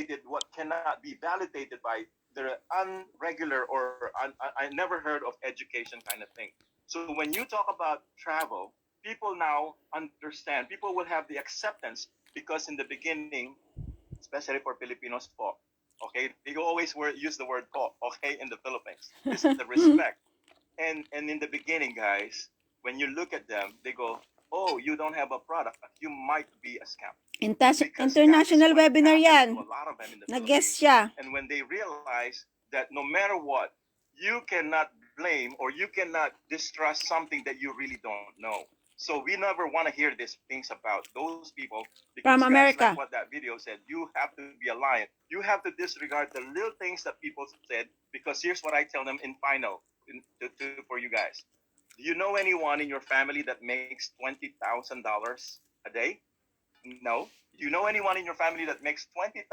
validated what cannot be validated by the unregular or I never heard of education kind of thing. So when you talk about travel, people now understand. People will have the acceptance because in the beginning, especially for Filipinos po, okay, they always use the word po, okay, in the Philippines. This is the respect. And in the beginning, guys, when you look at them, they go, "Oh, you don't have a product. You might be a scam." Because that is International what webinar happened to yan. a lot of them in the Nag-guest Philippines. siya. And when they realize that no matter what, you cannot blame or you cannot distrust something that you really don't know. So we never want to hear these things about those people because, From guys, like America. what that video said, you have to be a lion. You have to disregard the little things that people said because here's what I tell them in final for you guys. Do you know anyone in your family that makes $20,000 a day? No. Do you know anyone in your family that makes $20,000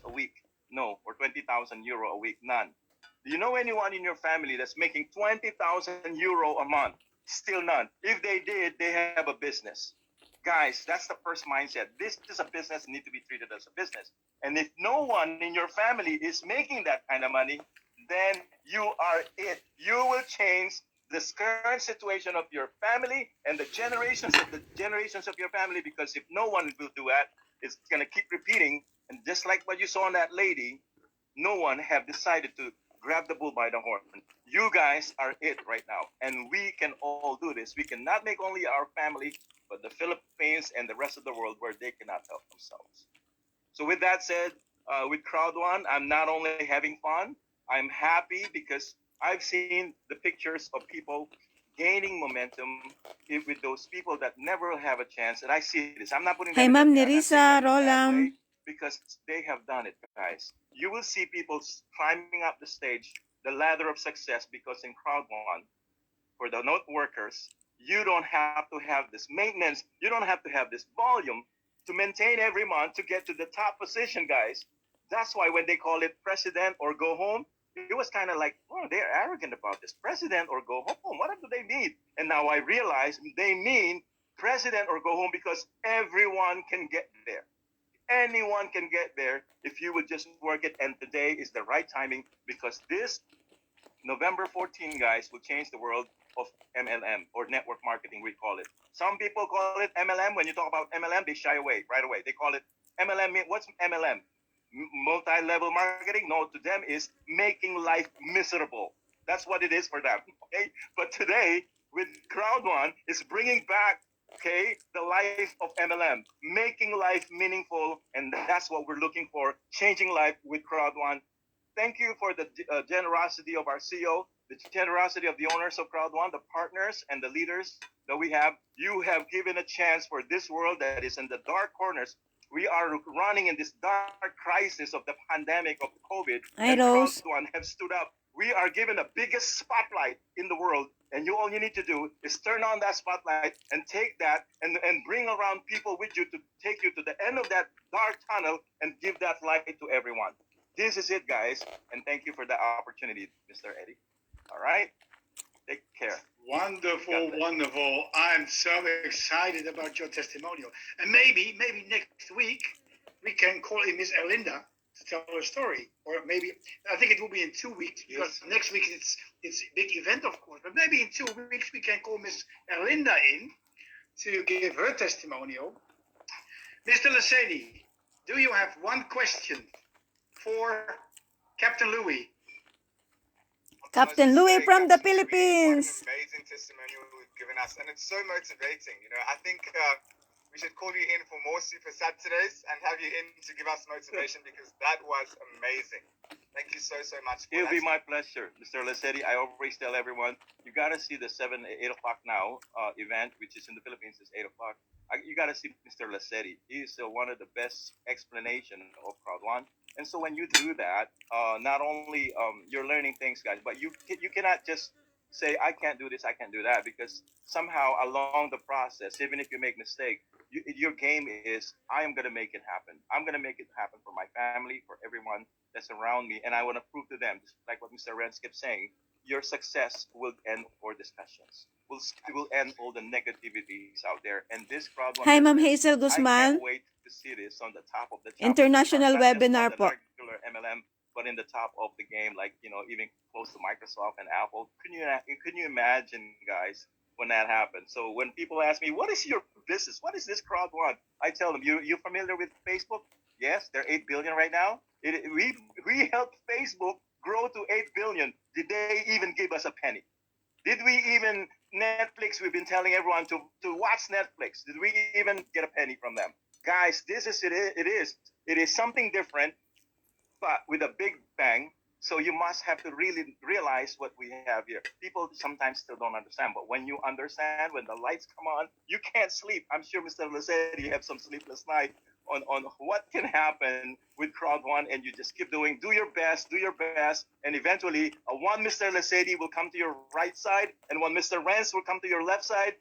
a week? No. Or 20,000 euro a week? None. Do you know anyone in your family that's making 20,000 euro a month? Still none. If they did, they have a business. Guys, that's the first mindset. This is a business, need to be treated as a business. And if no one in your family is making that kind of money, then you are it. You will change the current situation of your family and the generations of your family, because if no one will do that, it's going to keep repeating. And just like what you saw on that lady, no one have decided to grab the bull by the horn. You guys are it right now, and we can all do this. We can not make only our family, but the Philippines and the rest of the world where they cannot help themselves. So with that said, with Crowd One, I'm not only having fun, I'm happy because I've seen the pictures of people gaining momentum with those people that never have a chance. And I see this. I'm not putting them Hi, in the, Ma'am I'm not saying Nerissa, that in a bad way Rolam. because they have done it, guys. You will see people climbing up the stage, the ladder of success, because in Crowd One, for the note workers, you don't have to have this maintenance. You don't have to have this volume to maintain every month to get to the top position, guys. That's why when they call it president or go home, it was kind of like, oh, they're arrogant about this. President or go home. What do they mean? And now I realize they mean president or go home because everyone can get there. Anyone can get there if you would just work it. And today is the right timing because this November 14, guys, will change the world of MLM or network marketing, we call it. Some people call it MLM. When you talk about MLM, they shy away right away. They call it MLM. What's MLM? Multi-level marketing? No, to them is making life miserable. That's what it is for them. Okay, but today with Crowd One is bringing back, okay, the life of MLM, making life meaningful, and that's what we're looking for, changing life with Crowd One. Thank you for the generosity of our CEO, the generosity of the owners of Crowd One, the partners and the leaders that we have. You have given a chance for this world that is in the dark corners. We are running in this dark crisis of the pandemic of COVID, Hi, and Crowd Rose. One have stood up. We are given the biggest spotlight in the world, and all you need to do is turn on that spotlight and take that and bring around people with you to take you to the end of that dark tunnel and give that light to everyone. This is it, guys, and thank you for the opportunity, Mr. Eddie. All right? Take care. Wonderful, wonderful. I'm so excited about your testimonial. And maybe next week we can call in Miss Erlinda to tell her story. Or maybe, I think it will be in 2 weeks, because next week it's a big event, of course. But maybe in 2 weeks we can call Miss Erlinda in to give her testimonial. Mr. Lasedi, do you have one question for Captain Louie? Captain Louie from the Philippines. What an amazing testimonial you've given us, and it's so motivating. You know, I think we should call you in for more Super Saturdays and have you in to give us motivation because that was amazing. Thank you so much. It'll be my pleasure, Mr. Lassetti. I always tell everyone, you got to see the 8 o'clock now event, which is in the Philippines, is 8 o'clock. You got to see Mr. Lassetti. He's one of the best explanation of Crowd One. And so when you do that, not only you're learning things, guys, but you cannot just say, I can't do this, I can't do that, because somehow along the process, even if you make mistake, your game is, I am going to make it happen. I'm going to make it happen for my family, for everyone that's around me, and I want to prove to them, just like what Mr. Renz kept saying, your success will end our discussions. Will end all the negativities out there. And this crowd one Hi, Ma'am business, Hazel I can't Guzman. wait to see this on the top of the chart, International not just on webinar the po. regular MLM, but in the top of the game, like even close to Microsoft and Apple. Can you imagine, guys, when that happens? So when people ask me, "What is your business? What is this crowd one?" I tell them, "You familiar with Facebook? Yes, they're 8 billion right now. We helped Facebook grow to 8 billion. Did they even give us a penny? Did we even Netflix? We've been telling everyone to watch Netflix. Did we even get a penny from them, guys? This is it. It is something different, but with a big bang. So you must have to really realize what we have here. People sometimes still don't understand, but when you understand, when the lights come on, you can't sleep. I'm sure Mr. Lacetti, you have some sleepless night on what can happen with crowd one, and you just keep do your best, and eventually one Mr. Lacetti will come to your right side, and one Mr. Rance will come to your left side.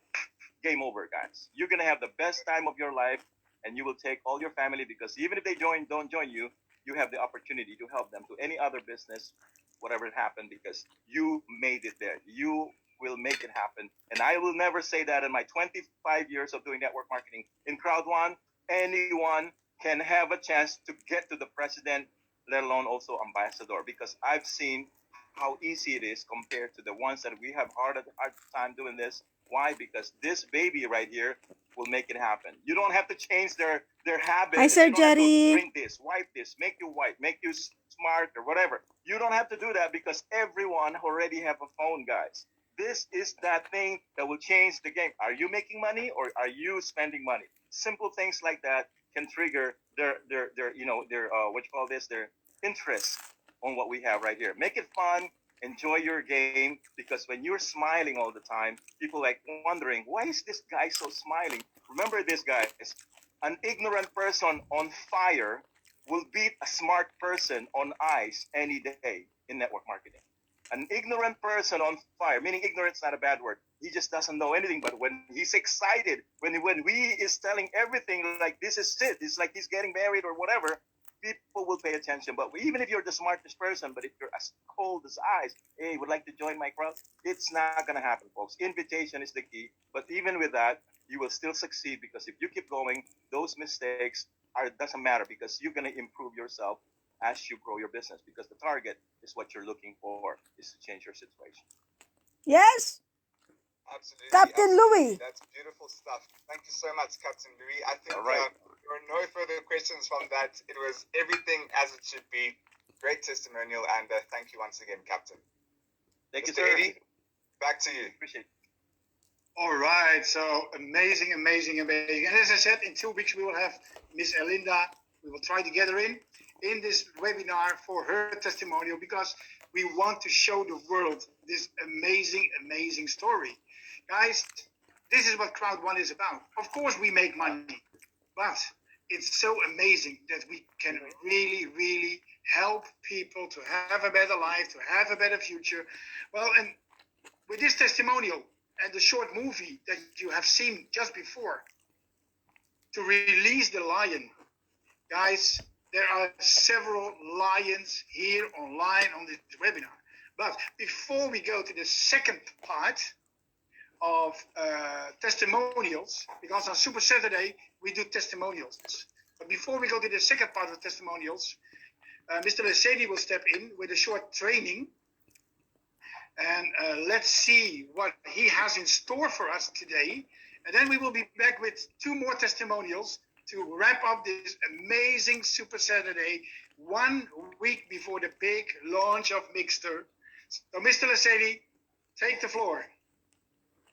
Game over, guys. You're gonna have the best time of your life, and you will take all your family, because even if they don't join you, you have the opportunity to help them to any other business, whatever it happened, because you made it there. You will make it happen. And I will never say that in my 25 years of doing network marketing in crowd one, anyone can have a chance to get to the president, let alone also ambassador, because I've seen how easy it is compared to the ones that we have hard time doing this. Why? Because this baby right here will make it happen. You don't have to change their habits. Hi, Sir You don't have to Jerry. drink this, wipe this, make you white, make you smart, or whatever. You don't have to do that, because everyone already have a phone, guys. This is that thing that will change the game. Are you making money, or are you spending money? Simple things like that can trigger their what you call this, their interest on what we have right here. Make it fun. Enjoy your game, because when you're smiling all the time, people like wondering, why is this guy so smiling? Remember this, guys. An ignorant person on fire will beat a smart person on ice any day in network marketing. An ignorant person on fire, meaning ignorance is not a bad word. He just doesn't know anything. But when he's excited, when we is telling everything like this is it, it's like he's getting married or whatever, people will pay attention. But even if you're the smartest person, but if you're as cold as ice, hey, would like to join my crowd? It's not gonna happen, folks. Invitation is the key. But even with that, you will still succeed, because if you keep going, those mistakes doesn't matter, because you're gonna improve yourself as you grow your business, because the target is what you're looking for, is to change your situation. Yes, Absolutely. Captain Louie. That's beautiful stuff. Thank you so much, Captain Louie. I think All right. there are no further questions from that. It was everything as it should be. Great testimonial, and thank you once again, Captain. Thank you, Mr. sir. Eddie, back to you. Appreciate it. All right, so amazing. And as I said, in 2 weeks we will have Miss Erlinda. We will try to get her in this webinar for her testimonial, because we want to show the world this amazing story. Guys, this is what Crowd One is about. Of course we make money, but it's so amazing that we can really help people to have a better life, to have a better future. Well, and with this testimonial and the short movie that you have seen just before, to release the lion, guys, there are several lions here online on this webinar. But before we go to the second part of testimonials, because on Super Saturday we do testimonials. But before we go to the second part of testimonials, Mr. Lacetti will step in with a short training. And let's see what he has in store for us today. And then we will be back with 2 more testimonials to wrap up this amazing Super Saturday, 1 week before the big launch of Mixter. So, Mr. Lacetti, take the floor.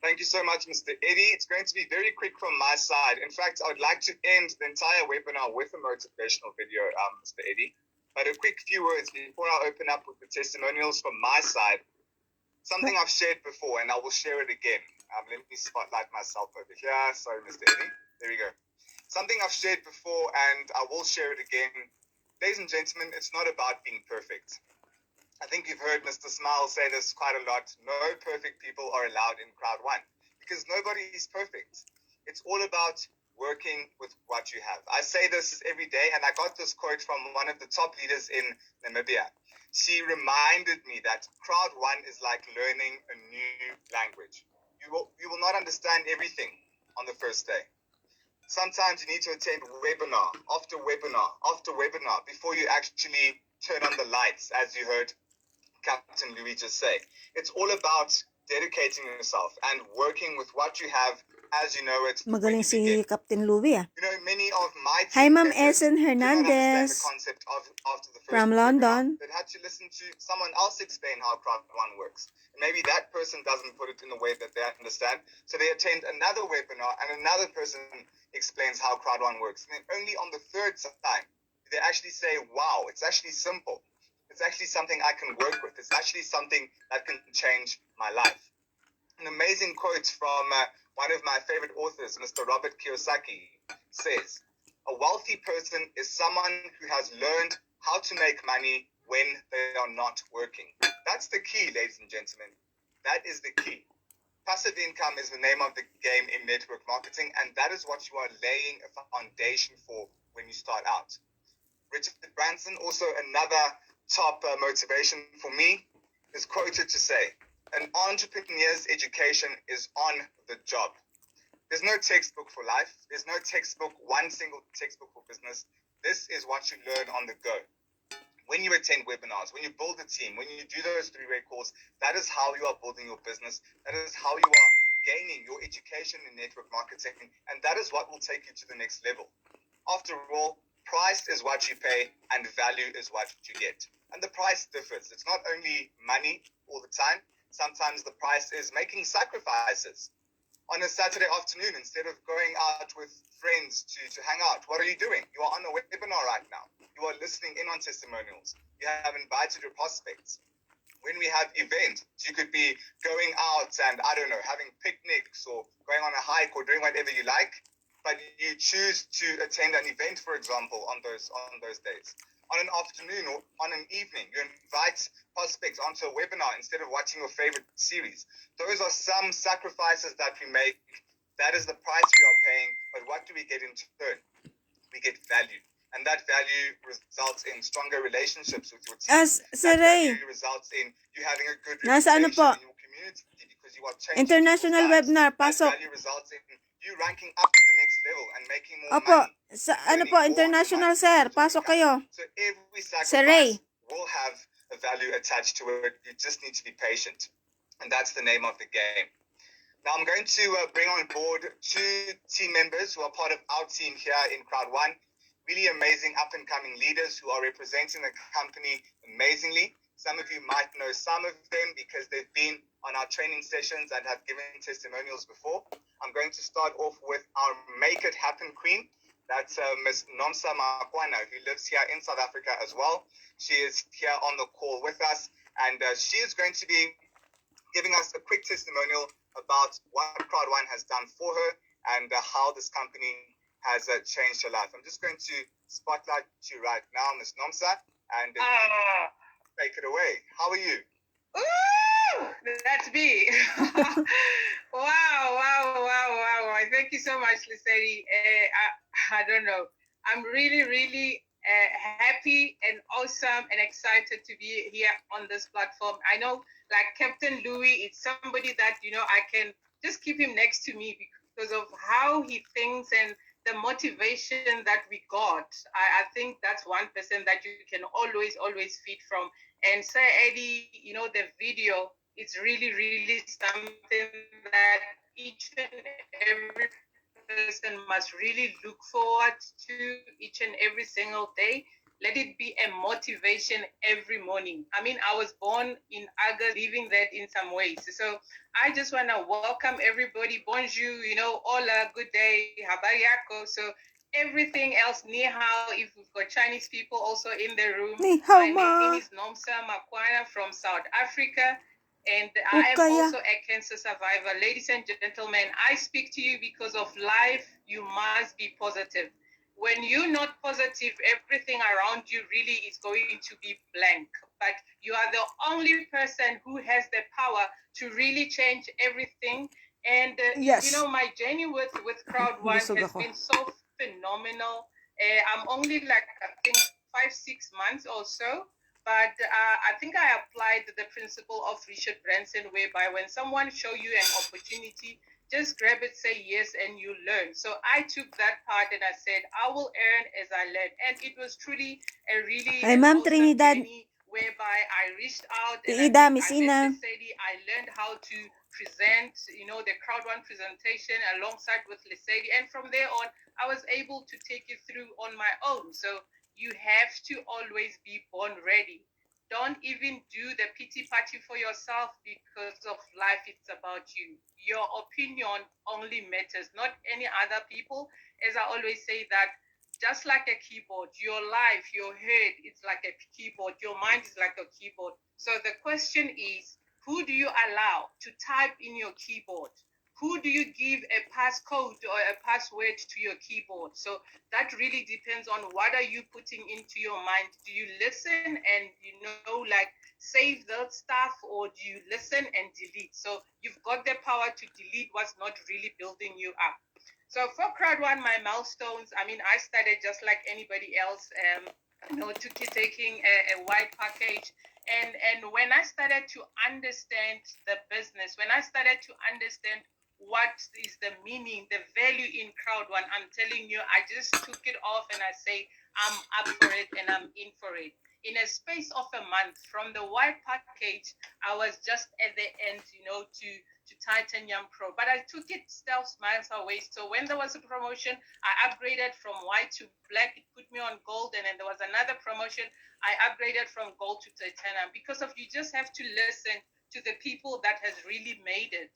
Thank you so much, Mr. Eddie. It's going to be very quick from my side. In fact, I would like to end the entire webinar with a motivational video, Mr. Eddie. But a quick few words before I open up with the testimonials from my side. Something I've shared before, and I will share it again. Let me spotlight myself over here. Sorry, Mr. Eddie. There we go. Something I've shared before, and I will share it again. Ladies and gentlemen, it's not about being perfect. I think you've heard Mr. Smile say this quite a lot. No perfect people are allowed in Crowd One, because nobody is perfect. It's all about working with what you have. I say this every day, and I got this quote from one of the top leaders in Namibia. She reminded me that crowd one is like learning a new language. You will not understand everything on the first day. Sometimes you need to attend webinar after webinar after webinar before you actually turn on the lights, as you heard CAPT.LOUIE just say. It's all about dedicating yourself and working with what you have as you know it. Magaling si CAPT.LOUIE ah. You know, many of my Hi, team Ma'am members Essen did not understand the Hernandez concept of after the first from webinar. London. They had to listen to someone else explain how crowd one works. And maybe that person doesn't put it in a way that they understand. So they attend another webinar and another person explains how crowd one works. And then only on the third time, they actually say, wow, it's actually simple. It's actually something I can work with. It's actually something that can change my life. An amazing quote from one of my favorite authors, Mr. Robert Kiyosaki, says, a wealthy person is someone who has learned how to make money when they are not working. That's the key, ladies and gentlemen. That is the key. Passive income is the name of the game in network marketing, and that is what you are laying a foundation for when you start out. Richard Branson, also another top motivation for me, is quoted to say, an entrepreneur's education is on the job. There's no textbook for life. There's no textbook, one single textbook for business. This is what you learn on the go. When you attend webinars, when you build a team, when you do those three-way calls, that is how you are building your business. That is how you are gaining your education in network marketing. And that is what will take you to the next level. After all, price is what you pay and value is what you get. And the price differs. It's not only money all the time. Sometimes the price is making sacrifices. On a Saturday afternoon, instead of going out with friends to hang out, what are you doing? You are on a webinar right now. You are listening in on testimonials. You have invited your prospects. When we have events, you could be going out and, I don't know, having picnics or going on a hike or doing whatever you like, but you choose to attend an event, for example, on those days. On an afternoon or on an evening, you invite prospects onto a webinar instead of watching your favorite series. Those are some sacrifices that we make. That is the price we are paying. But what do we get in turn? We get value. And that value results in stronger relationships with your team. That value results in you having a good reputation in your community because you are changing International webinar, pasok. That value results in you ranking up to the next level and making more money. International sir, pasok kayo. So every sacrifice will have a value attached to it. You just need to be patient. And that's the name of the game. Now I'm going to bring on board two team members who are part of our team here in Crowd One. Really amazing up-and-coming leaders who are representing the company amazingly. Some of you might know some of them because they've been on our training sessions and have given testimonials before. I'm going to start off with our Make It Happen Queen. That's Ms. Nomsa Makwana, who lives here in South Africa as well. She is here on the call with us, and she is going to be giving us a quick testimonial about what Crowd One has done for her and how this company has changed her life. I'm just going to spotlight you right now, Ms. Nomsa, and take it away. How are you? Ooh, that's me. Wow. Thank you so much, Lissetti. I don't know. I'm really happy and awesome and excited to be here on this platform. I know, like CAPT.LOUIE, it's somebody that, I can just keep him next to me because of how he thinks and the motivation that we got. I think that's one person that you can always feed from. And Sir Eddie, the video, it's really something that each and every person must really look forward to each and every single day. Let it be a motivation every morning. I mean, I was born in August, living that in some ways. So I just want to welcome everybody. Bonjour, hola, good day, habari yako. So everything else, ni hao, if we've got Chinese people also in the room. My name is Nomsa Makwana from South Africa, and I am also a cancer survivor. Ladies and gentlemen, I speak to you because of life. You must be positive. When you're not positive, everything around you really is going to be blank. But you are the only person who has the power to really change everything And Yes. my journey with Crowd One Busog has ako. been so phenomenal. I'm only like, I think, 5-6 months or so, but I think I applied the principle of Richard Branson, whereby when someone show you an opportunity, just grab it, say yes, and you learn. So I took that part and I said, I will earn as I learn. And it was truly a really Ay, an Ma'am awesome Trinidad. journey, whereby I reached out and Ida, I Miss met Ina. Lesedi. I learned how to present, the Crowd One presentation alongside with Lesedi. And from there on, I was able to take it through on my own. So you have to always be born ready. Don't even do the pity party for yourself, because of life, it's about you. Your opinion only matters, not any other people. As I always say that, just like a keyboard, your life, your head, it's like a keyboard. Your mind is like a keyboard. So the question is, who do you allow to type in your keyboard? Who do you give a passcode or a password to your keyboard? So that really depends on what are you putting into your mind. Do you listen and like save that stuff, or do you listen and delete? So you've got the power to delete what's not really building you up. So for Crowd One, my milestones, I mean, I started just like anybody else, taking a white package. And when I started to understand the business, when I started to understand what is the meaning, the value in Crowd One, I'm telling you, I just took it off and I say, I'm up for it and I'm in for it. In a space of a month, from the white package, I was just at the end, to Titanium Pro. But I took it steps miles away. So when there was a promotion, I upgraded from white to black. It put me on gold. And then there was another promotion. I upgraded from gold to titanium, because of you just have to listen to the people that has really made it.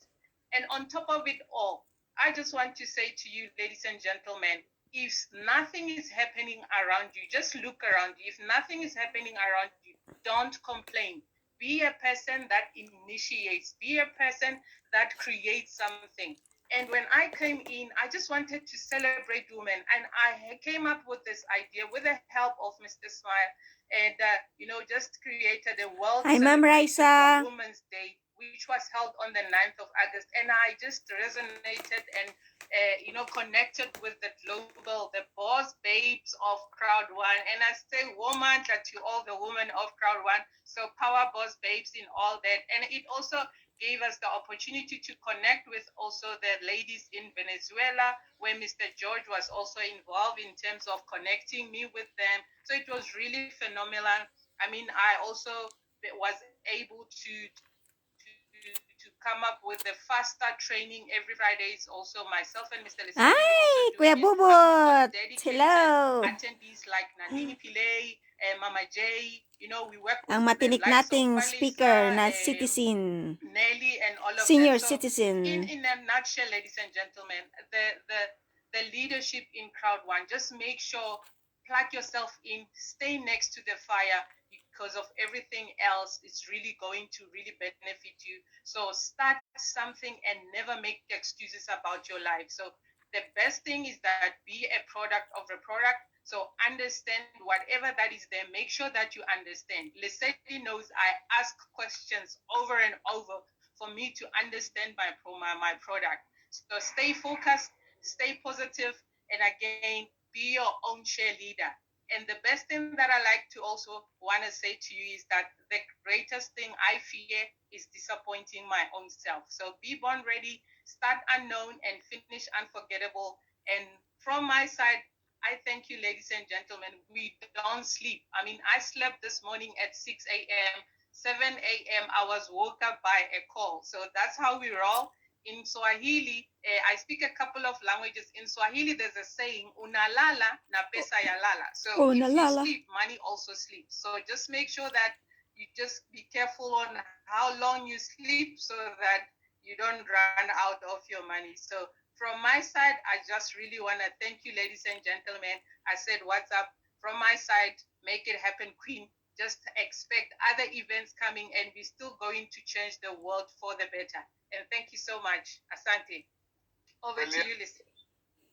And on top of it all, I just want to say to you, ladies and gentlemen, if nothing is happening around you, just look around you. If nothing is happening around you, don't complain. Be a person that initiates. Be a person that creates something. And when I came in, I just wanted to celebrate women. And I came up with this idea with the help of Mr. Smile. And, just created a world Hi, Ma'am celebration Raisa. for Women's Day, which was held on the 9th of August. And I just resonated and connected with the global, the boss babes of Crowd One. And I say woman to all the women of Crowd One. So power boss babes in all that. And it also gave us the opportunity to connect with also the ladies in Venezuela, where Mr. George was also involved in terms of connecting me with them. So it was really phenomenal. I mean, I also was able to come up with the faster training every Fridays. Also, myself and Mr. Lesedi, we also Ay, doing Kuya it. Bubot. Dedicated Hello. attendees like Nandini Pillay, Mama J. We work with Ang the matinik likes of nating speaker Palisa, na citizen. Nelly, and all of Senior them. So citizen. in a nutshell, ladies and gentlemen, the leadership in Crowd One, just make sure, plug yourself in, stay next to the fire, because of everything else, it's really going to really benefit you. So start something and never make excuses about your life. So the best thing is that be a product of a product. So understand whatever that is there. Make sure that you understand. Lesedi knows I ask questions over and over for me to understand my product. So stay focused, stay positive, and again, be your own cheerleader. And the best thing that I like to also want to say to you is that the greatest thing I fear is disappointing my own self. So be born ready, start unknown, and finish unforgettable. And from my side, I thank you, ladies and gentlemen. We don't sleep. I mean, I slept this morning at 6 a.m. 7 a.m. I was woke up by a call. So that's how we roll. In Swahili, I speak a couple of languages. In Swahili, there's a saying, unalala na pesa ya lala. So if you sleep, money also sleeps. So just make sure that you just be careful on how long you sleep so that you don't run out of your money. So from my side, I just really want to thank you, ladies and gentlemen. I said, what's up? From my side, make it happen, Queen. Just expect other events coming, and we're still going to change the world for the better. And thank you so much. Asante. Over to you, Lisa.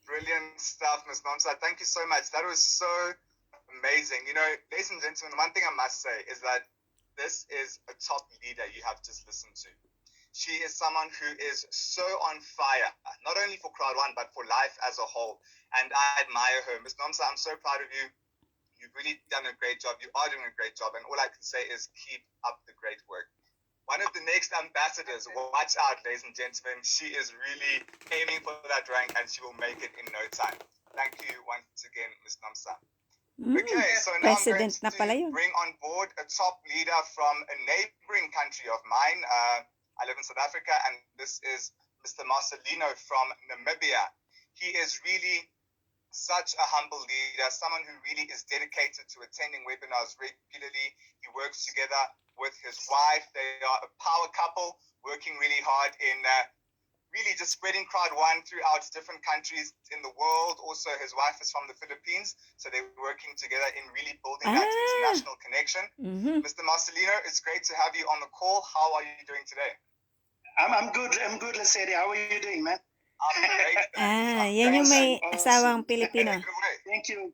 Brilliant stuff, Ms. Nomsa. Thank you so much. That was so amazing. Ladies and gentlemen, one thing I must say is that this is a top leader you have just listened to. She is someone who is so on fire, not only for Crowd One, but for life as a whole. And I admire her. Ms. Nomsa, I'm so proud of you. You've really done a great job. You are doing a great job. And all I can say is keep up the great work. One of the next ambassadors, watch out, ladies and gentlemen. She is really aiming for that rank and she will make it in no time. Thank you once again, Ms. Nomsa. Okay, so now I'm going President na pala to yun. bring on board a top leader from a neighboring country of mine. I live in South Africa, and this is Mr. Marcelino from Namibia. He is really such a humble leader, someone who really is dedicated to attending webinars regularly. He works together with his wife. They are a power couple, working really hard in really just spreading Crowd One throughout different countries in the world. Also, his wife is from the Philippines, so they're working together in really building that international connection. Mr. Marcelino, it's great to have you on the call. How are you doing today? I'm good. I'm good, Lesedi. How are you doing, man? I'm great. Yan yung may Awesome. asawang Pilipino. Take it away. Thank you.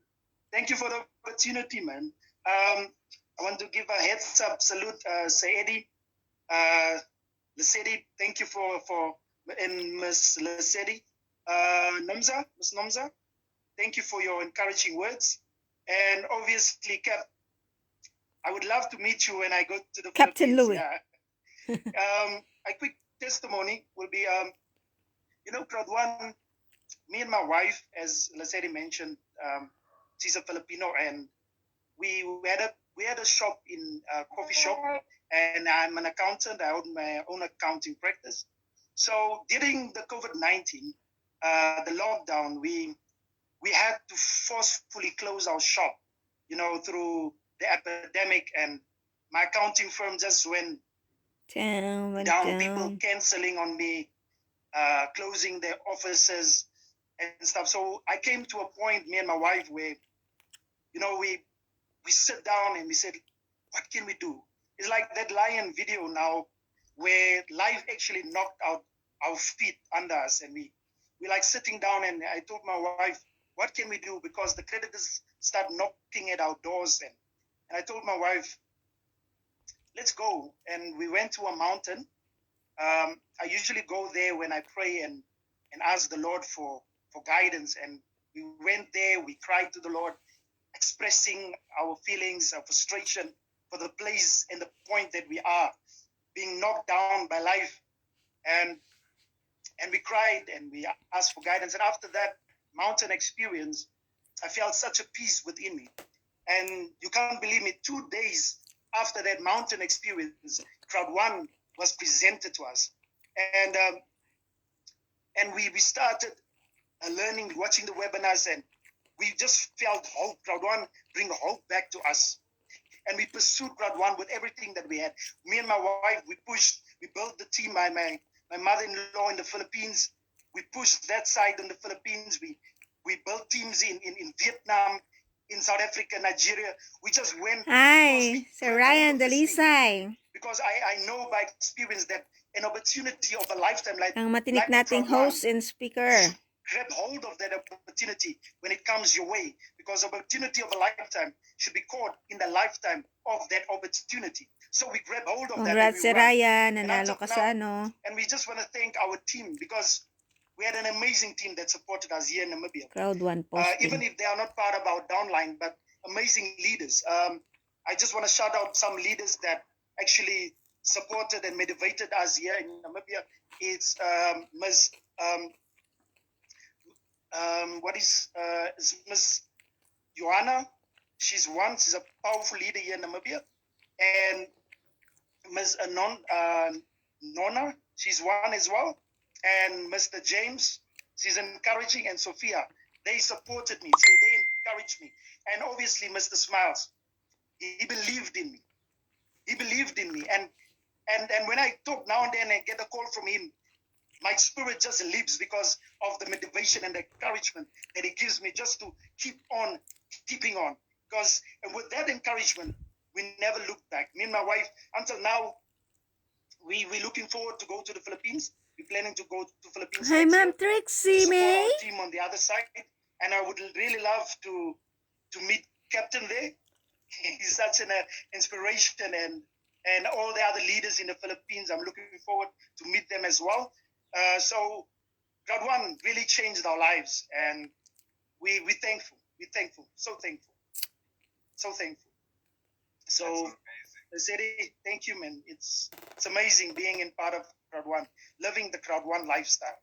Thank you for the opportunity, man. I want to give a heads up salute, Saidi. Lesedi, thank you for and Miss Lesedi. Miss Nomsa, thank you for your encouraging words. And obviously, Cap, I would love to meet you when I go to the CAPT.LOUIE. A quick testimony will be, Crowd One, me and my wife, as Lesedi mentioned, she's a Filipino, and we had a shop in a coffee shop, and I'm an accountant. I own my own accounting practice. So during the COVID-19, the lockdown, we had to forcefully close our shop, through the epidemic, and my accounting firm just went down. People canceling on me, closing their offices and stuff. So I came to a point, me and my wife, where, we sit down and we said, what can we do? It's like that Lion video now, where life actually knocked out our feet under us, and we like sitting down, and I told my wife, what can we do? Because the creditors start knocking at our doors, and I told my wife, let's go. And we went to a mountain. I usually go there when I pray and ask the Lord for guidance. And we went there, we cried to the Lord, expressing our feelings, our frustration for the place and the point that we are being knocked down by life. And we cried and we asked for guidance. And after that mountain experience, I felt such a peace within me. And you can't believe me, 2 days after that mountain experience, Crowd One was presented to us. And we started learning, watching the webinars, and we just felt hope. Crowd One bring hope back to us. And we pursued Crowd One with everything that we had. Me and my wife, we built the team. My mother-in-law in the Philippines, we pushed that side in the Philippines. We built teams in Vietnam, in South Africa, Nigeria. We just went. Hi, Sir Ryan Dalisay. Because I know by experience that an opportunity of a lifetime, like Ang matinik nating host and speaker. Grab hold of that opportunity when it comes your way, because opportunity of a lifetime should be caught in the lifetime of that opportunity. So we grab hold of that. Congrats, Sir Ryan. Nanalo ka sa ano. And we just want to thank our team, because we had an amazing team that supported us here in Namibia. Crowd One posting. Even if they are not part of our downline, but amazing leaders. I just want to shout out some leaders that actually supported and motivated us here in Namibia. It's Ms. Miss Joanna. She's a powerful leader here in Namibia. And Ms. Nona, she's one as well. And Mr. James, she's encouraging, and Sophia, they supported me, so they encouraged me. And obviously Mr. Smiles, he believed in me. He believed in me. And when I talk now and then and get a call from him, my spirit just leaps because of the motivation and the encouragement that he gives me just to keep on keeping on. Because with that encouragement, we never look back. Me and my wife, until now, we're looking forward to go to the Philippines. We're planning to go to Philippines. Hi, Ma'am Trixie, May. Team on the other side, and I would really love to meet Captain there. He's such an inspiration, and and all the other leaders in the Philippines. I'm looking forward to meet them as well. So Crowd One really changed our lives, and we're thankful. We're thankful. So thankful. So thankful. So, Seri, thank you, man. It's amazing being in part of Crowd One, living the Crowd One lifestyle.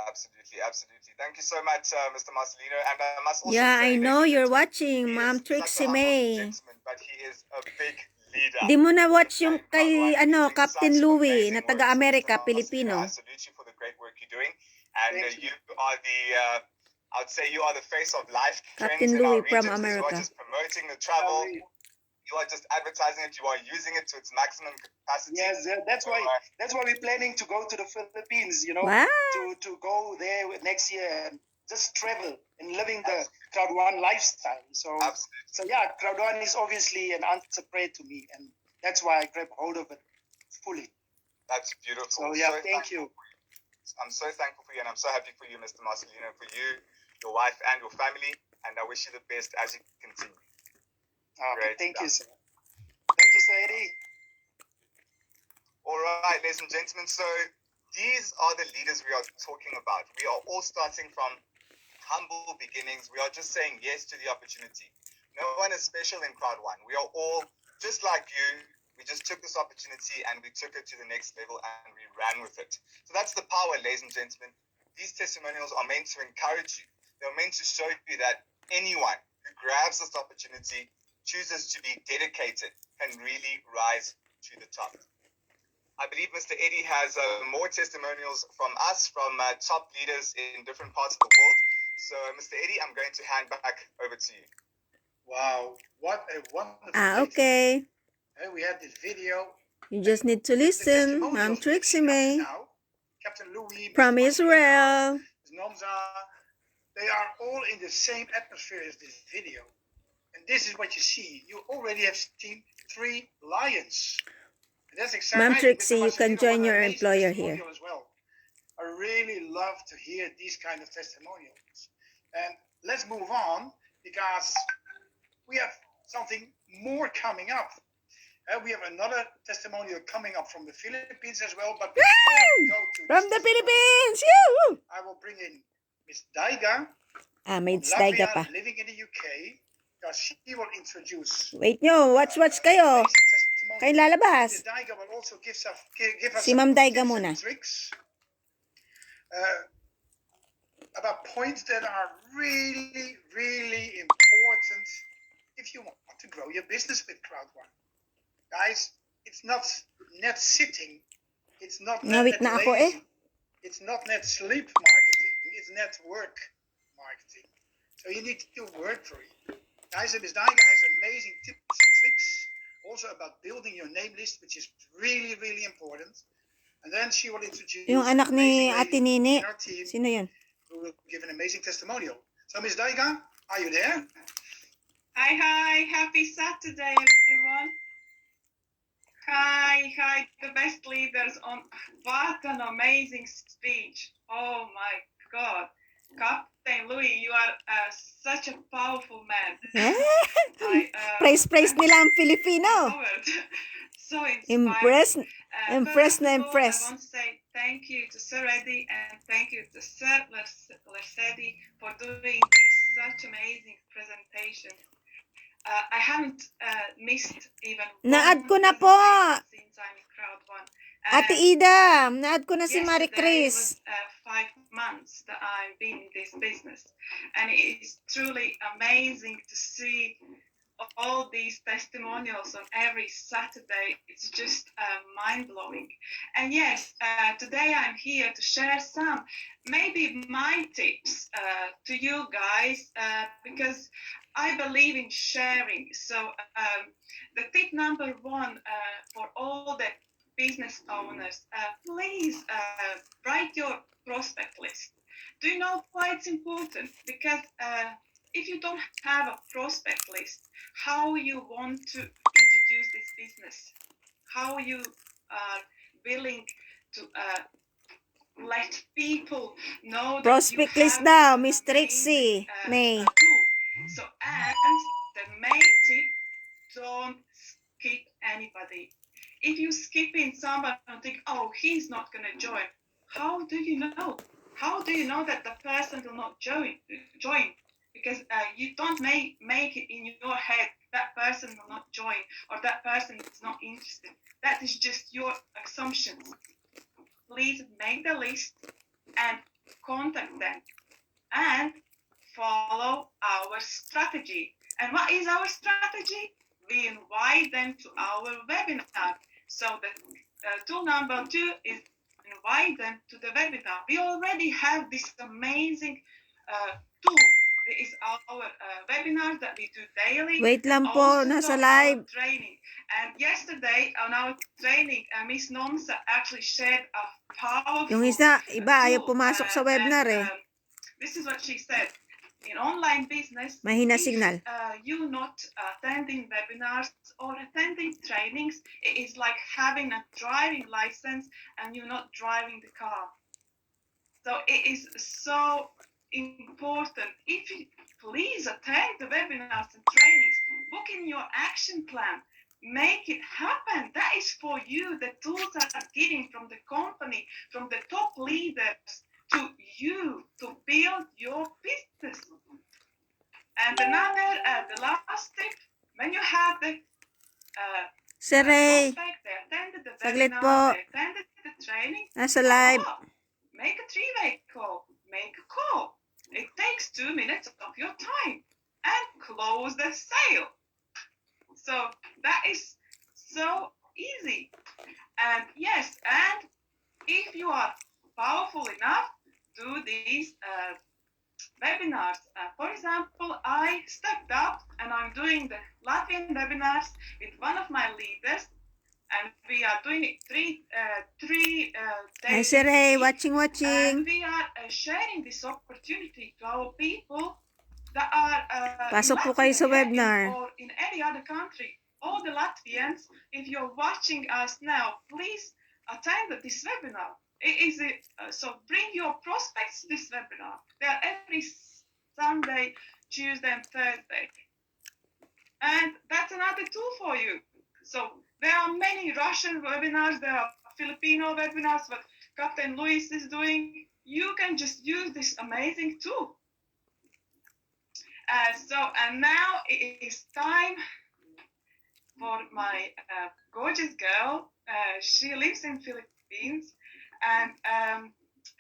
Absolutely, absolutely. Thank you so much, Mr. Marcelino. And I must also Yeah, say, I know ladies and you're gentlemen, watching, he Ma'am is such Trixie a humble May. gentleman, but he is a big leader. Di mo na watch yung in Crowd One. kay He's doing Captain such Louie amazing na work. taga So, Mr. America, Marcelino, Pilipino. I salute you for the great work you're doing. And Thank you are the, I would say you are the face of life Captain trends in our Louie from region, because you are America. just promoting the travel. You are just advertising it. You are using it to its maximum capacity. Yes, that's why we're planning to go to the Philippines. You know, Wow. to go there next year and just travel and living the Crowd One lifestyle. So, Absolutely. so yeah, Crowd One is obviously an answer prayer to me, and that's why I grab hold of it fully. That's beautiful. So yeah, So thank you. I'm so thankful for you, and I'm so happy for you, Mr. Marcelino, for you, your wife, and your family. And I wish you the best as you continue. Okay, Great thank you, stuff. sir. Thank you, sir Eddie. All right, ladies and gentlemen. So these are the leaders we are talking about. We are all starting from humble beginnings. We are just saying yes to the opportunity. No one is special in Crowd One. We are all just like you. We just took this opportunity and we took it to the next level and we ran with it. So that's the power, ladies and gentlemen. These testimonials are meant to encourage you. They're meant to show you that anyone who grabs this opportunity, chooses to be dedicated, can really rise to the top. I believe Mr. Eddie has more testimonials from us, from top leaders in different parts of the world. So, Mr. Eddie, I'm going to hand back over to you. Wow, what a wonderful Okay. We had this video. You just need to listen, Ma'am Trixie May Captain Louie, from Israel. Nomza, they are all in the same atmosphere as this video. And this is what you see. You already have seen 3 lions. And that's exciting. Ma'am Trixie, you can join your employer here. As well. I really love to hear these kind of testimonials. And let's move on, because we have something more coming up. We have another testimonial coming up from the Philippines as well. But before we go to From the Philippines! Yoo! I will bring in Miss Daiga. May Daiga pa. Living in the UK. Because she will introduce. Wait nyo, watch kayo. Kayo lalabas. Miss Daiga will also give us Si Ma'am Daiga muna. Tricks about points that are really, really important if you want to grow your business with Crowd One. Guys, it's not net sitting. It's not net lazy. It's not net sleep marketing. It's network marketing. So you need to work for it. Guys, Miss Daiga has amazing tips and tricks also about building your name list, which is really, really important. And then she will introduce yung anak ni Ate Nini. Sino yun? Who will give an amazing testimonial. So, Miss Daiga, are you there? Hi. Happy Saturday, everyone. Hi, the best leaders on. What an amazing speech. Oh my God. CAPT.LOUIE, you are such a powerful man. Praise nila ang Filipino. So inspiring. Impressed. I want to say thank you to Sir Eddie and thank you to Sir Lesedi for doing this such amazing presentation. I haven't missed even Na-add ko na po. Since I'm in Crowd One. Ate Ida, na-add ko na si Marie It Chris. was 5 months that I've been in this business, and it is truly amazing to see all these testimonials on every Saturday. It's just mind-blowing. And yes, today I'm here to share some, maybe my tips to you guys, because I believe in sharing. So the tip number 1 for all the business owners, please write your prospect list. Do you know why it's important? Because if you don't have a prospect list, how you want to introduce this business, how you are willing to let people know that prospect you list have daw, Miss Trixie May. So, and the main tip, don't skip anybody. If you skip in someone and think, oh, he's not going to join, how do you know? How do you know that the person will not join? Because you don't make it in your head that person will not join or that person is not interested. That is just your assumptions. Please make the list and contact them and follow our strategy. And what is our strategy? We invite them to our webinar. So the tool number 2 is invite them to the webinar. We already have this amazing tool. It is our webinar that we do daily. Wait lang po, Also nasa our live. training. And yesterday on our training, Miss Nomsa actually shared a powerful Yung isa, iba, ayaw tool. pumasok sa webinar eh. This is what she said. In online business, Mahina if signal. you're not attending webinars or attending trainings, it is like having a driving license and you're not driving the car. So it is so important. If you please attend the webinars and trainings, book in your action plan, make it happen. That is for you. The tools are given from the company, from the top leaders to you to build your business. And another, the last tip, when you have the Sere, prospect, they attended the saglit webinar, po. they attended the training, Nasa live. follow up. Make a 3-way call. Make a call. It takes 2 minutes of your time and close the sale. So that is so easy. And yes, and if you are powerful enough, do these webinars. For example, I stepped up and I'm doing the Latvian webinars with one of my leaders. And we are doing it three Hi days. Sere, a week. And watching. we are sharing this opportunity to our people that are Pasok in po kayo Latvia, sa webinar. or in any other country. All the Latvians, if you're watching us now, please attend this webinar. It is so bring your prospects to this webinar. They are every Sunday, Tuesday, and Thursday. And that's another tool for you. So there are many Russian webinars, there are Filipino webinars, what CAPT.LOUIE is doing. You can just use this amazing tool. And now it is time for my gorgeous girl. She lives in Philippines, and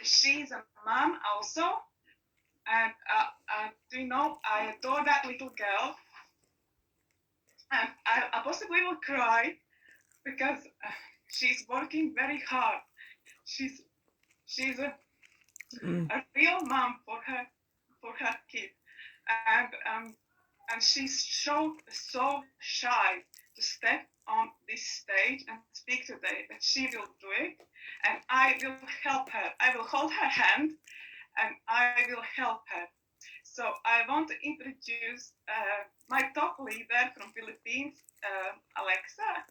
she's a mom also. And do you know, I adore that little girl. And I possibly will cry because she's working very hard. She's a real mom for her kid, and she's so shy to step on this stage and speak today. But she will do it, and I will help her. I will hold her hand, and I will help her. So I want to introduce my top leader from Philippines, Alexa.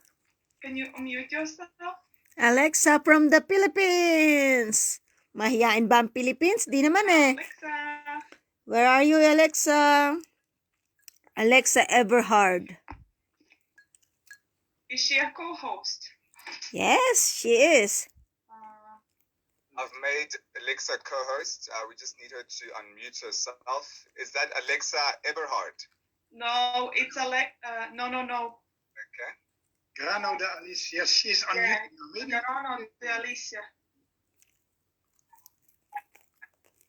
Can you unmute yourself? Alexa from the Philippines. Mahiyain ba ang Philippines? Di naman eh. Alexa. Where are you, Alexa? Alexa Everhard. Is she a co-host? Yes, she is. I've made Alexa co-host. We just need her to unmute herself. Is that Alexa Eberhard? No, it's Alexa. No. Okay. Grano de Alicia. Yes, she's unmuted. Maybe. Grano de Alicia.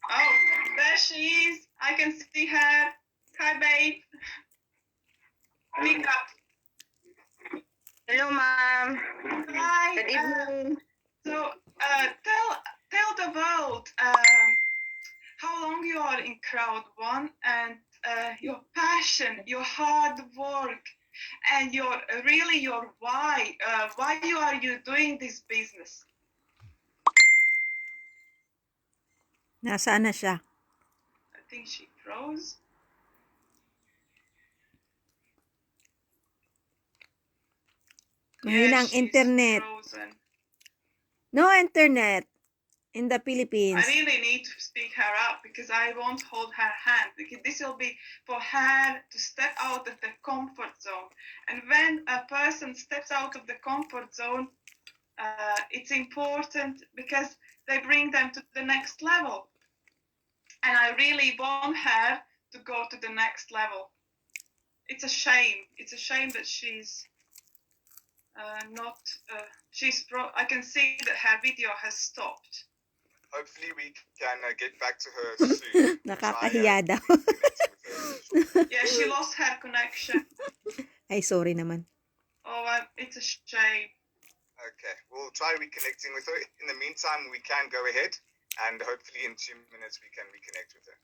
Oh, there she is. I can see her. Hi, babe. Pick up. Hello, ma'am. Hi. Good evening. So, tell the world how long you are in Crowd One and your passion, your hard work, and your why. Why are you doing this business? Nasaan na siya? I think she froze. Mahinang she's internet. frozen. No internet in the Philippines. I really need to pick her up because I won't hold her hand. Because this will be for her to step out of the comfort zone. And when a person steps out of the comfort zone, it's important because they bring them to the next level. And I really want her to go to the next level. It's a shame. It's a shame that she's not. I can see that her video has stopped. Hopefully we can get back to her soon. Nakakahiya daw. Connecting with her. Yeah, she lost her connection. Ay, sorry naman. Oh, it's a shame. Okay, we'll try reconnecting with her. In the meantime, we can go ahead, and hopefully in 2 minutes we can reconnect with her.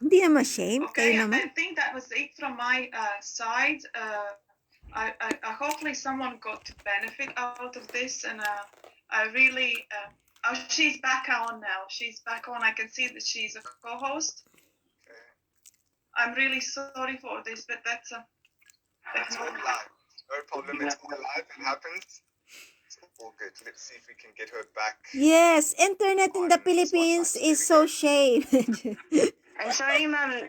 Hindi naman shame. Okay, Kayo naman. I think that was it from my side. I hopefully someone got to benefit out of this, and I really. She's back on now. She's back on. I can see that she's a co-host. Okay. I'm really sorry for this, but that's all live. No problem. It's all live. It happens. It's all good. Let's see if we can get her back. Yes, internet in the Philippines is so shame. I'm sorry, ma'am.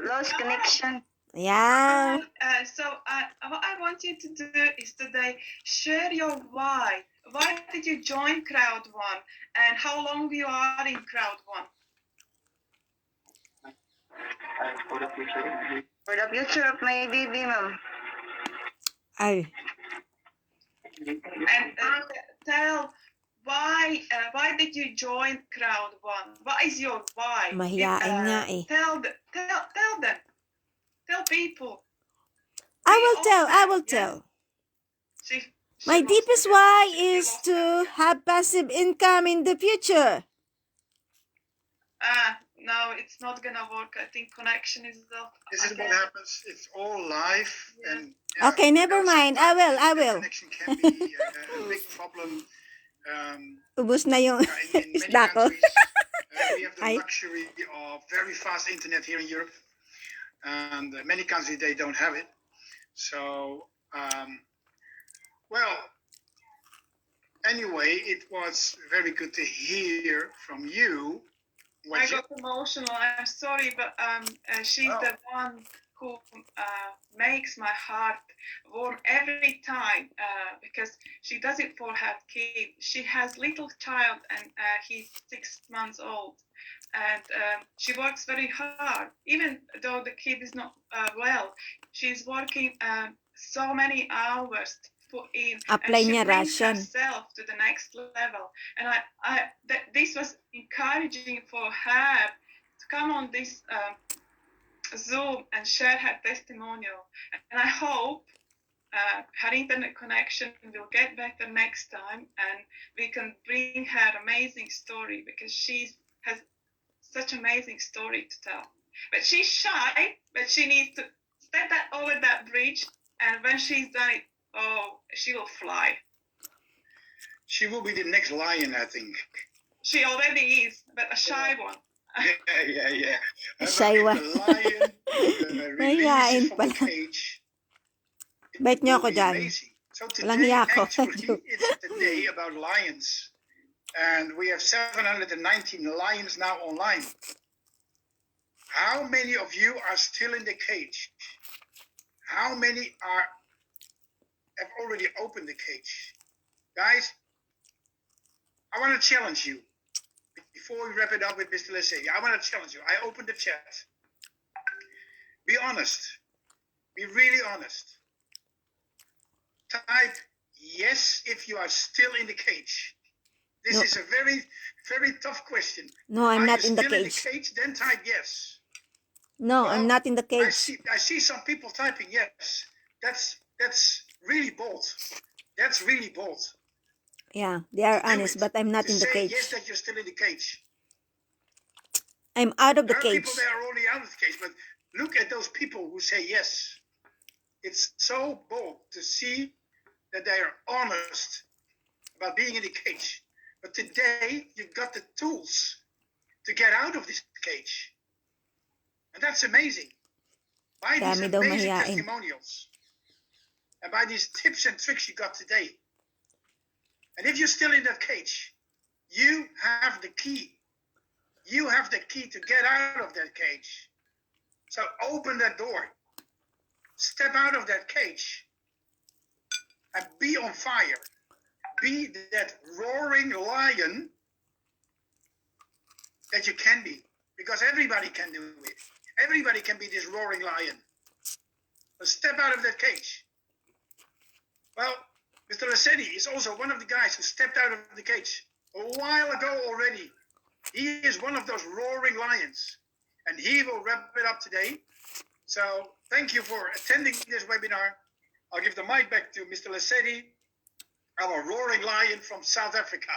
Lost connection. Yeah. So what I want you to do is today share your why. Why did you join Crowd One, and how long you are in Crowd One? For the future of my baby, ma'am. Ay. And tell why did you join Crowd One? What is your why? Mahiyain nga eh. Tell them. Tell people. I will tell. My deepest why is to have passive income in the future. No, it's not gonna work. I think connection is off. This is what happens. It's all live. Yeah. And Okay, never mind. I will. Connection can be a big problem. Ubus na yung In many isda ko. countries, we have the Ay. luxury of very fast internet here in Europe, and many countries they don't have it. So, well, anyway, it was very good to hear from you. I got emotional. I'm sorry, but she's the one who makes my heart warm every time because she does it for her kid. She has little child and he's 6 months old, and she works very hard. Even though the kid is not well, she's working so many hours to put in, Apply and she niya brings ration. herself to the next level. And this was encouraging for her to come on this Zoom and share her testimonial. And I hope her internet connection will get better next time, and we can bring her amazing story because she has such amazing story to tell. But she's shy, but she needs to step over that bridge, and when she's done it, oh, she will fly. She will be the next lion, I think. She already is, but a shy one. Yeah. A shy one. The lion releases from the cage. Bait niyo ako dyan. Amazing. So Walang today, hiya ako. actually, it's the day about lions. And we have 719 lions now online. How many of you are still in the cage? How many have already opened the cage? Guys, I want to challenge you. Before we wrap it up with Mr. Lesedi, I want to challenge you. I opened the chat. Be honest. Be really honest. Type yes if you are still in the cage. This is a very, very tough question. No, I'm not in the Are you cage. still in the cage? Then type yes. No, I'm not in the I cage. see some people typing yes. That's really bold. That's really bold. Yeah, they are honest, but I'm not in the Say cage. yes that you're still in the cage. I'm out of the There are cage. people that are already out of the cage, but look at those people who say yes. It's so bold to see that they are honest about being in the cage. But today, you've got the tools to get out of this cage. And that's amazing. By these Dami daw amazing mahiyain. testimonials. And by these tips and tricks you got today. And if you're still in that cage, you have the key You have the key to get out of that cage. So open that door. Step out of that cage. And be on fire. Be that roaring lion that you can be. Because everybody can do it. Everybody can be this roaring lion. So step out of that cage. Well, Mr. Lassetti is also one of the guys who stepped out of the cage a while ago already. He is one of those roaring lions. And he will wrap it up today. So thank you for attending this webinar. I'll give the mic back to Mr. Lassetti, our roaring lion from South Africa.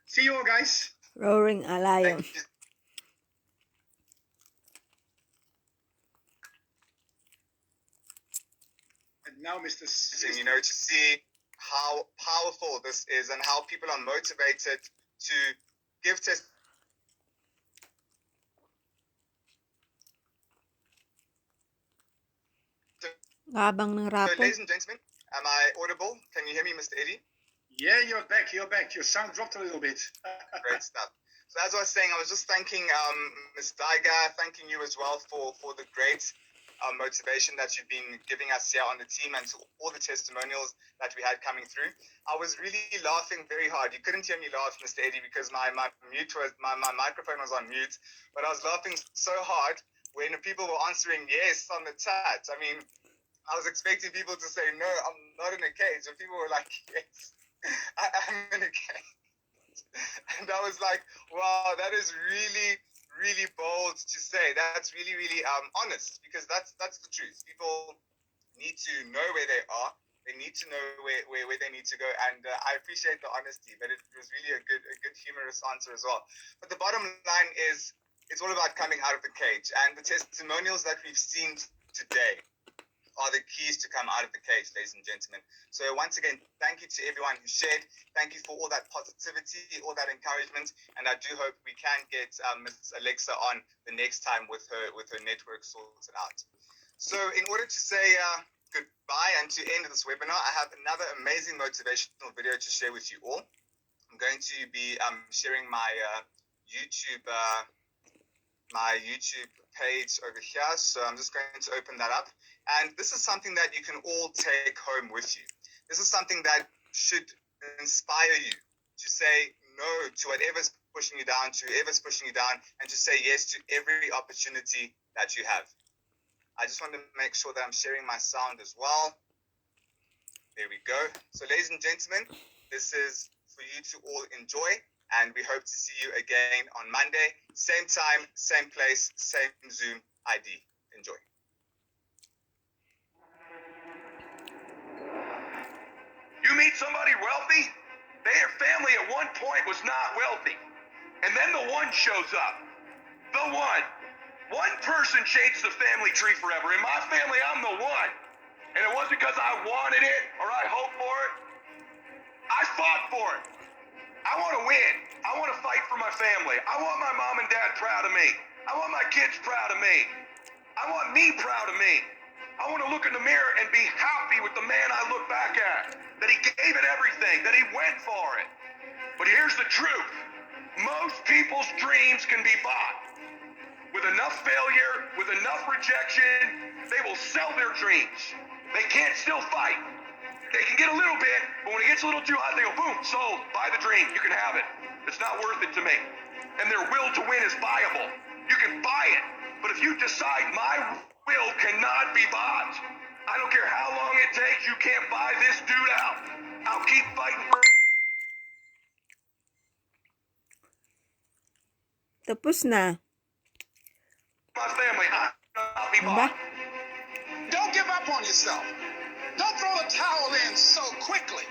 See you all, guys. Roaring a lion. And now, Mr. You know, to see how powerful this is and how people are motivated to give testimony. Rabang ng So, rapo. ladies and gentlemen, am I audible? Can you hear me, Mr. Eddie? Yeah, you're back. You're back. Your sound dropped a little bit. Great stuff. So as I was saying, I was just thanking Ms. Daiga, thanking you as well for the great motivation that you've been giving us here on the team and to all the testimonials that we had coming through. I was really laughing very hard. You couldn't hear me laugh, Mr. Eddie, because my microphone was on mute, but I was laughing so hard when people were answering yes on the chat. I mean, I was expecting people to say, no, I'm not in a cage. And people were like, yes, I am in a cage. And I was like, wow, that is really, really bold to say. That's really, really honest, because that's the truth. People need to know where they are. They need to know where they need to go. And I appreciate the honesty, but it was really a good humorous answer as well. But the bottom line is, it's all about coming out of the cage. And the testimonials that we've seen today are the keys to come out of the cage, ladies and gentlemen. So once again, thank you to everyone who shared. Thank you for all that positivity, all that encouragement, and I do hope we can get Ms. Alexa on the next time with her network sorted out. So in order to say goodbye and to end this webinar, I have another amazing motivational video to share with you all. I'm going to be sharing my YouTube page over here. So I'm just going to open that up. And this is something that you can all take home with you. This is something that should inspire you to say no to whatever's pushing you down, to whoever's pushing you down, and to say yes to every opportunity that you have. I just want to make sure that I'm sharing my sound as well. There we go. So ladies and gentlemen, this is for you to all enjoy. And we hope to see you again on Monday. Same time, same place, same Zoom ID. Enjoy. You meet somebody wealthy, their family at one point was not wealthy. And then the one shows up. The one. One person changed the family tree forever. In my family, I'm the one. And it wasn't because I wanted it or I hoped for it. I fought for it. I want to win. I want to fight for my family. I want my mom and dad proud of me. I want my kids proud of me. I want me proud of me. I want to look in the mirror and be happy with the man I look back at, that he gave it everything, that he went for it. But here's the truth. Most people's dreams can be bought. With enough failure, with enough rejection, they will sell their dreams. They can't still fight. They can get a little bit, but when it gets a little too hot, they go, boom, sold, buy the dream, you can have it. It's not worth it to me. And their will to win is buyable. You can buy it, but if you decide my will cannot be bought, I don't care how long it takes, you can't buy this dude out. I'll keep fighting for Tapos na. my family. I'll be Diba? bought. Don't give up on yourself. Don't throw the towel in so quickly.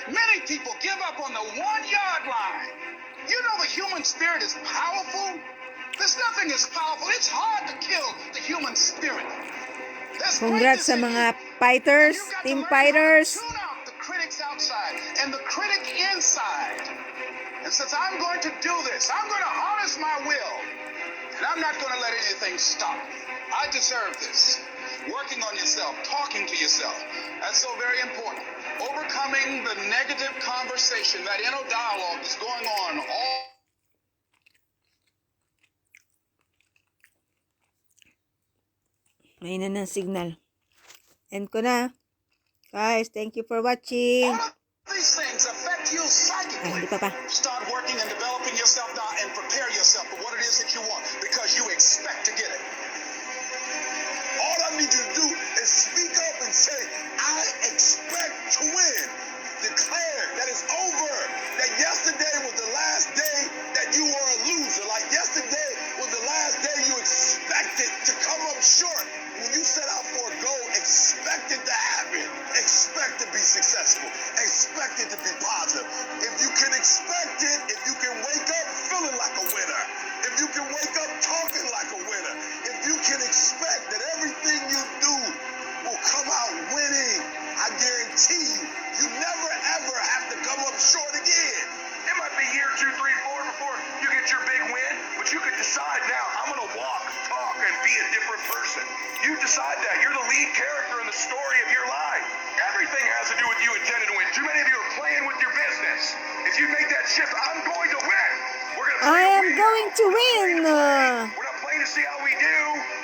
Many people give up on the 1-yard line. You know the human spirit is powerful. There's nothing as powerful. It's hard to kill the human spirit. There's Congrats sa greatness in mga you. fighters, And you've got to team learn how to fighters. tune out the critics outside and the critic inside. And since I'm going to do this, I'm going to harness my will. And I'm not going to let anything stop me. I deserve this. Working on yourself, talking to yourself. That's so very important. Overcoming the negative conversation, that inner dialogue is going on all May na ng signal. End ko na. Guys, thank you for watching. These things affect you psychically. Hindi pa. Start working and developing yourself now and prepare yourself for what it is that you want because you expect to get it. All I need you to do is speak up and say, I expect to win. Declare that it's over. That yesterday was the last day that you were a loser. Like yesterday was the last day you expected to come up short. When you set out for a goal, expect it to happen. Expect to be successful. Expect it to be positive. If you can expect it, if you can wake up feeling like a winner, if you can wake up talking like a winner, if you can expect that everything you do will come out winning, I guarantee you, you never ever have to come up short again. It might be year 2, 3, 4 before you get your big win, but you could decide now, I'm going to walk, talk, and be a different person. You decide that. You're the lead character in the story of your life. Everything has to do with you intended to win. Too many of you are playing with your business. If you make that shift, I'm going to win. We're going to I am going to win. We're not playing to see how we do.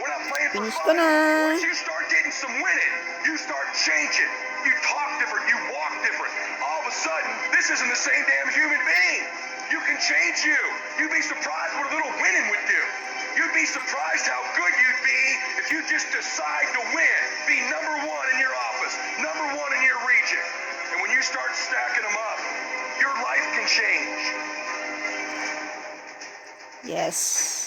We're not playing for Finish fun. ko na. Once you start getting some winning, you start changing. You talk different. You walk different. All of a sudden, this isn't the same damn human being. You can change you. You'd be surprised what a little winning would do. You'd be surprised how good you'd be if you just decide to win. Be number 1 in your office, number 1 in your region. And when you start stacking them up, your life can change. Yes.